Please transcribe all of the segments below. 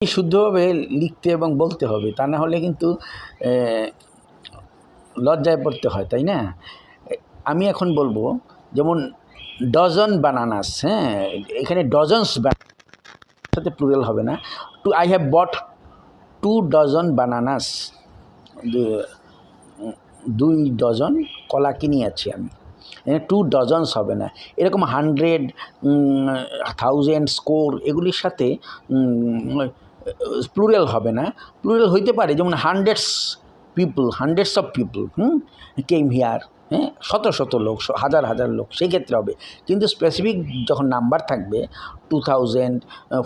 শুদ্ধভাবে লিখতে এবং বলতে হবে, তা না হলে কিন্তু লজ্জায় পড়তে হয়, তাই না? আমি এখন বলবো যেমন ডজন বানানাস, হ্যাঁ, এখানে ডজনস সাথে প্লুরাল হবে না। I have bought 2 dozen bananas, 2 dozen কলা কিনিয়াছি আমি। 2 ডজনস হবে না, এরকম 100, 1000, স্কোর এগুলির সাথে প্লুরাল হবে না। প্লুরাল হইতে পারে যেমন hundreds of people came here, হ্যাঁ, শত শত লোক, হাজার হাজার লোক, সেই ক্ষেত্রে হবে। কিন্তু স্পেসিফিক যখন নাম্বার থাকবে 2000,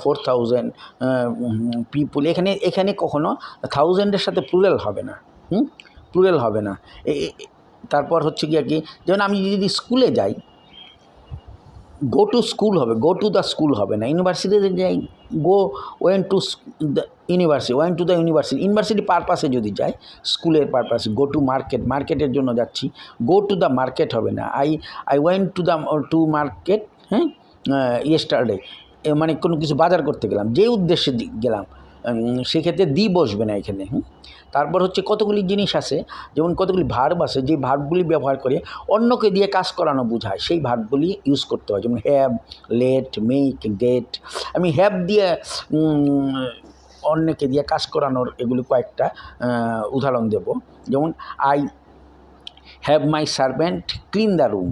4000 পিপুল, এখানে কখনো 1000-এর সাথে প্লুরাল হবে না, প্লুরাল হবে না। তারপর হচ্ছে কি আর কি, যেমন আমি যদি স্কুলে যাই, গো টু স্কুল হবে, গো টু দ্য স্কুল হবে না। ইউনিভার্সিটিতে যাই, went to the university. University পারপাসে যদি যাই, স্কুলের পারপাসে, গো টু মার্কেটের জন্য যাচ্ছি, গো টু দ্য মার্কেট হবে না। আই ওয়েন্ট টু মার্কেট, হ্যাঁ, ইয়েস্টারডে, মানে কোনো কিছু বাজার করতে গেলাম, যে উদ্দেশ্যে গেলাম, সেক্ষেত্রে দি বসবে না এখানে। তারপর হচ্ছে কতগুলি জিনিস আছে, যেমন কতগুলি ভার্ব আছে, যে ভার্বগুলি ব্যবহার করে অন্যকে দিয়ে কাজ করানো বোঝায়, সেই ভার্বগুলি ইউজ করতে হয়। যেমন হ্যাভ, লেট, মেক, গেট। আমি হ্যাভ দিয়ে অন্যকে দিয়ে কাজ করানোর এগুলি কয়েকটা উদাহরণ দেব। যেমন I have my servant clean the room,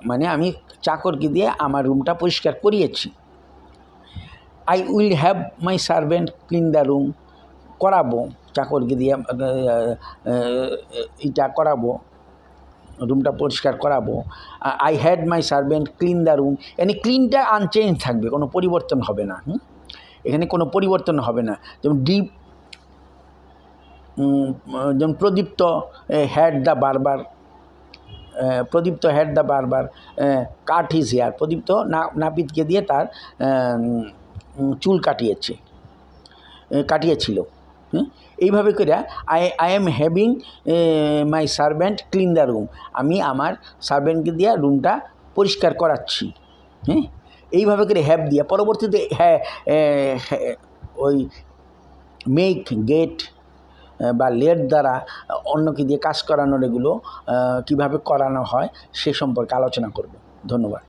মানে আমি চাকরকে দিয়ে আমার রুমটা পরিষ্কার করিয়েছি। I will have my servant clean the room, করাবো, চাকরকে দিয়ে এটা করাবো, রুমটা পরিষ্কার করাবো। I had my servant clean the room, এখানে ক্লিনটা আনচেঞ্জ থাকবে, কোনো পরিবর্তন হবে না, এখানে কোনো পরিবর্তন হবে না। যেমন প্রদীপ্ত হ্যাড দ্য বারবার, কাট হিজ হেয়ার, প্রদীপ্ত নাপিতকে দিয়ে তার চুল কাটিয়েছিল। এইভাবে করে I am having my servant clean the room, আমি আমার সার্ভেন্টকে দিয়ে রুমটা পরিষ্কার করাচ্ছি। এইভাবে করে হ্যাভ দিয়ে পরবর্তীতে ওই মেক, গেট বা লেট দ্বারা অন্যকে দিয়ে কাজ করানোর এগুলো কীভাবে করানো হয় সে সম্পর্কে আলোচনা করব। ধন্যবাদ।